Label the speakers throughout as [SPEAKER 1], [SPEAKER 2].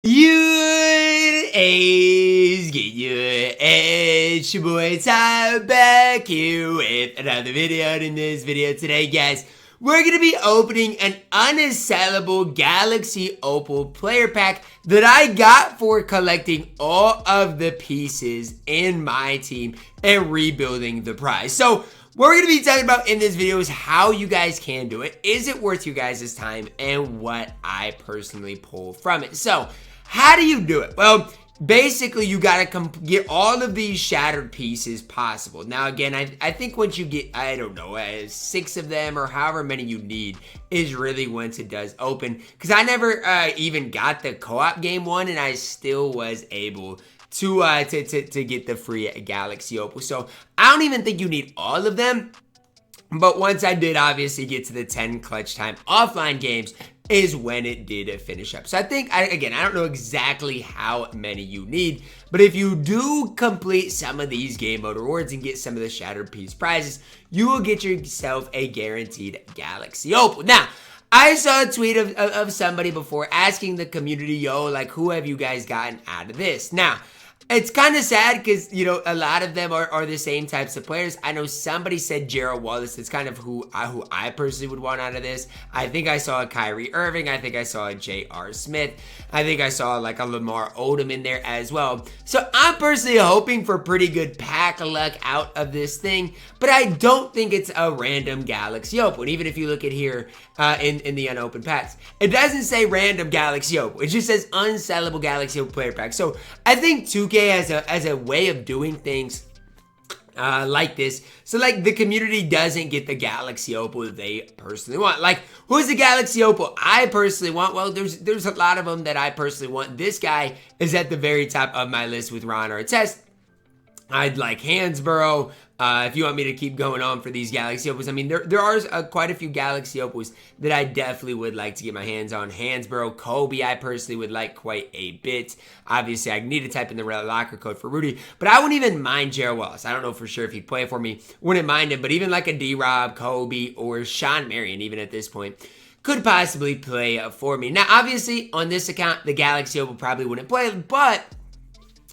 [SPEAKER 1] It's your boy Ty back here with another video. And in this video today, guys, we're going to be opening an unassailable Galaxy Opal player pack that I got for collecting all of the pieces in my team and rebuilding the prize. So what we're going to be talking about in this video is how you guys can do it, is it worth you guys' time, and what I personally pull from it. So how do you do it? Well, basically you got to get all of these shattered pieces possible. Now again, I think once you get, I don't know, 6 of them or however many you need is really once it does open. Because I never even got the co-op game one, and I still was able to get the free Galaxy Opal. So I don't even think you need all of them. But once I did obviously get to the 10 clutch time offline games is when it did finish up. So I think, again, I don't know exactly how many you need, but if you do complete some of these game mode rewards and get some of the shattered piece prizes, you will get yourself a guaranteed Galaxy Opal. Now, I saw a tweet of somebody before asking the community, yo, like, who have you guys gotten out of this? Now, it's kind of sad because, you know, a lot of them are the same types of players. I know somebody said Gerald Wallace. It's kind of who I personally would want out of this. I think I saw a Kyrie Irving. I think I saw a J.R. Smith. I think I saw like a Lamar Odom in there as well. So I'm personally hoping for pretty good pack luck out of this thing. But I don't think it's a random Galaxy Opal. And even if you look at here in the unopened packs, it doesn't say random Galaxy Opal. It just says unsellable Galaxy Opal player pack. So I think 2K as a way of doing things like this, so like the community doesn't get the Galaxy Opal they personally want. Like, who's the Galaxy Opal I personally want? Well, there's a lot of them that I personally want. This guy is at the very top of my list with Ron Artest. I'd like Hansborough. If you want me to keep going on for these Galaxy Opals, I mean, there are quite a few Galaxy Opals that I definitely would like to get my hands on. Hansborough, Kobe, I personally would like quite a bit. Obviously, I need to type in the locker code for Rudy, but I wouldn't even mind Gerald Wallace. I don't know for sure if he'd play for me. Wouldn't mind him, but even like a D-Rob, Kobe, or Sean Marion, even at this point, could possibly play for me. Now, obviously, on this account, the Galaxy Opal probably wouldn't play, but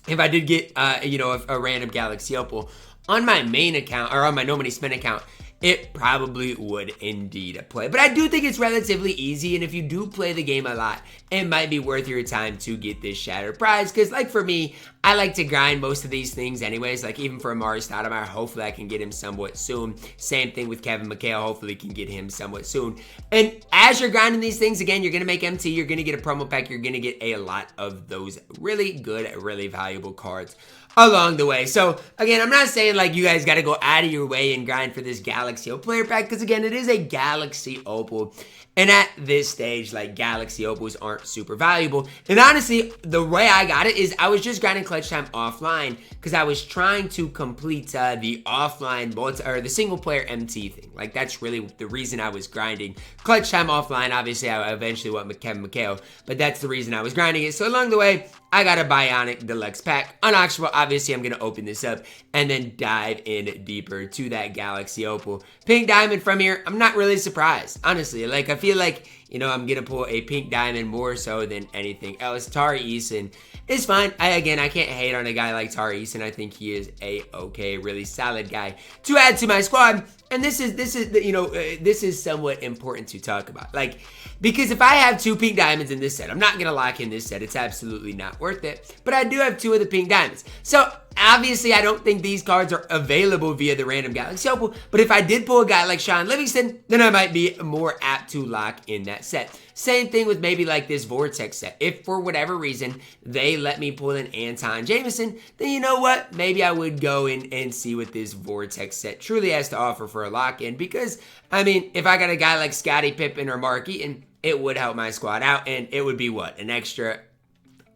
[SPEAKER 1] if I did get, you know, a random Galaxy Opal on my main account, or on my No Money Spend account, it probably would indeed play. But I do think it's relatively easy, and if you do play the game a lot, it might be worth your time to get this shattered prize. Because, like, for me, I like to grind most of these things anyways. Like, even for Amari Stoudemire, hopefully I can get him somewhat soon. Same thing with Kevin McHale, hopefully can get him somewhat soon. And as you're grinding these things, again, you're going to make MT, you're going to get a promo pack, you're going to get a lot of those really good, really valuable cards along the way. So again, I'm not saying like you guys got to go out of your way and grind for this Galaxy Opal player pack, because again, it is a Galaxy Opal, and at this stage, like, Galaxy Opals aren't super valuable. And honestly, the way I got it is I was just grinding clutch time offline because I was trying to complete the offline or the single player MT thing. Like, that's really the reason I was grinding clutch time offline. Obviously, I eventually went Kevin McHale, but that's the reason I was grinding it. So along the way, I got a Bionic Deluxe pack. Unauctionable, obviously, I'm going to open this up and then dive in deeper to that Galaxy Opal. Pink Diamond from here, I'm not really surprised, honestly. Like, I feel like, you know, I'm going to pull a Pink Diamond more so than anything else. Tari Eason is fine. I can't hate on a guy like Tari Eason. I think he is a okay, really solid guy to add to my squad. And this is somewhat important to talk about. Like, because if I have 2 Pink Diamonds in this set, I'm not going to lock in this set. It's absolutely not worth it. But I do have 2 of the Pink Diamonds. So, obviously, I don't think these cards are available via the random Galaxy Opal. But if I did pull a guy like Sean Livingston, then I might be more apt to lock in that set. Same thing with maybe like this Vortex set. If for whatever reason they let me pull an Anton Jameson, then you know what? Maybe I would go in and see what this Vortex set truly has to offer for a lock-in. Because, I mean, if I got a guy like Scottie Pippen or Mark Eaton, it would help my squad out, and it would be what? An extra,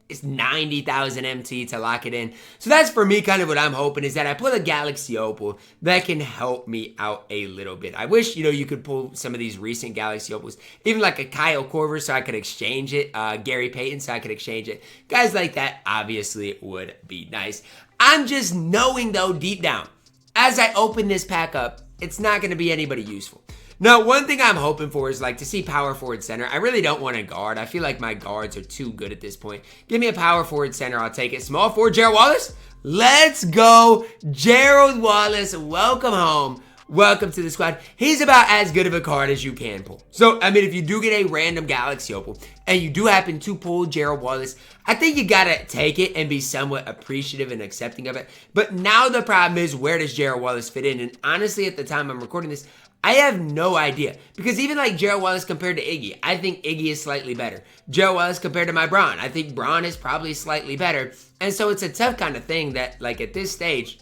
[SPEAKER 1] it's 90,000 MT to lock it in. So that's for me kind of what I'm hoping, is that I pull a Galaxy Opal that can help me out a little bit. I wish, you know, you could pull some of these recent Galaxy Opals, even like a Kyle Korver so I could exchange it, Gary Payton so I could exchange it. Guys like that obviously would be nice. I'm just knowing though deep down, as I open this pack up, it's not going to be anybody useful. Now, one thing I'm hoping for is like to see power forward center. I really don't want a guard. I feel like my guards are too good at this point. Give me a power forward center. I'll take it. Small forward, Gerald Wallace. Let's go, Gerald Wallace. Welcome home. Welcome to the squad. He's about as good of a card as you can pull. So, I mean, if you do get a random Galaxy Opal and you do happen to pull Gerald Wallace, I think you gotta take it and be somewhat appreciative and accepting of it. But now the problem is, where does Gerald Wallace fit in? And honestly, at the time I'm recording this, I have no idea. Because even like Gerald Wallace compared to Iggy, I think Iggy is slightly better. Gerald Wallace compared to my Braun, I think Braun is probably slightly better. And so it's a tough kind of thing that, like, at this stage,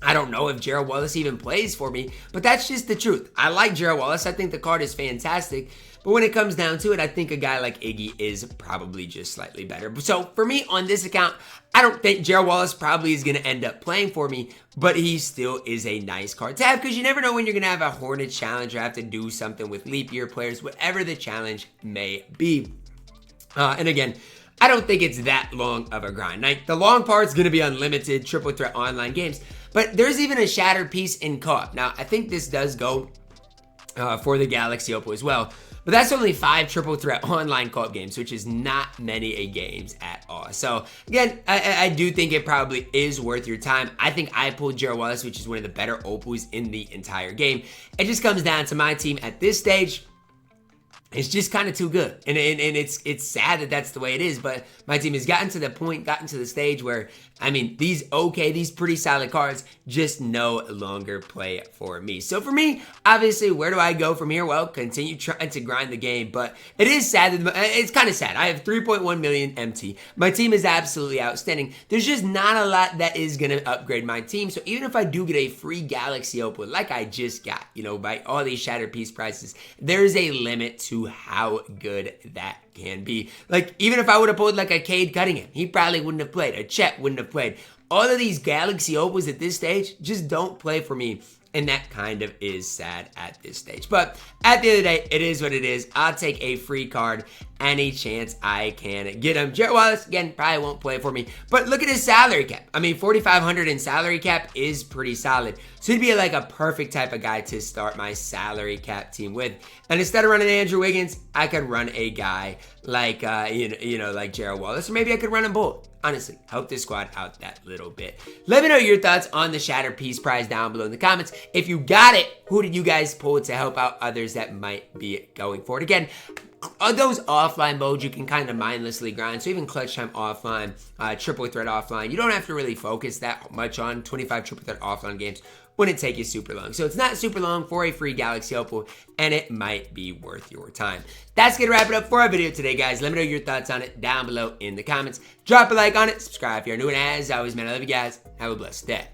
[SPEAKER 1] I don't know if Gerald Wallace even plays for me, but that's just the truth. I like Gerald Wallace. I think the card is fantastic. But when it comes down to it, I think a guy like Iggy is probably just slightly better. So for me on this account, I don't think Gerald Wallace probably is going to end up playing for me, but he still is a nice card to have because you never know when you're going to have a Hornet challenge or have to do something with leap year players, whatever the challenge may be. And again, I don't think it's that long of a grind. Like, the long part's going to be unlimited triple threat online games, but there's even a shattered piece in co-op. Now, I think this does go for the Galaxy Opal as well, but that's only 5 triple threat online co-op games, which is not many a games at all. So again, I do think it probably is worth your time. I think I pulled Gerald Wallace, which is one of the better Opals in the entire game. It just comes down to my team at this stage. It's just kind of too good, and it's sad that that's the way it is, but my team has gotten to the stage where, I mean, these pretty solid cards just no longer play for me. So for me, obviously, where do I go from here? Well, continue trying to grind the game, but it is sad. It's kind of sad. I have 3.1 million MT. My team is absolutely outstanding. There's just not a lot that is going to upgrade my team, so even if I do get a free Galaxy Opal, like I just got, you know, by all these shattered piece prices, there's a limit to how good that can be. Like, even if I would have pulled like a Cade Cunningham, he probably wouldn't have played. A Chet wouldn't have played. All of these Galaxy Opals at this stage just don't play for me, and that kind of is sad at this stage. But at the end of the day, it is what it is. I'll take a free card any chance I can get him. Gerald Wallace, again, probably won't play for me, but look at his salary cap. I mean, 4,500 in salary cap is pretty solid. So he'd be like a perfect type of guy to start my salary cap team with. And instead of running Andrew Wiggins, I could run a guy like, like Gerald Wallace, or maybe I could run him both. Honestly, help this squad out that little bit. Let me know your thoughts on the Shattered Piece prize down below in the comments. If you got it, who did you guys pull to help out others that might be going for it? Again, on those offline modes, you can kind of mindlessly grind. So even clutch time offline, triple threat offline, you don't have to really focus that much on 25 triple threat offline games. Wouldn't take you super long. So it's not super long for a free Galaxy Opal, and it might be worth your time. That's gonna wrap it up for our video today, guys. Let me know your thoughts on it down below in the comments. Drop a like on it, subscribe if you're new, and as always, man, I love you guys. Have a blessed day.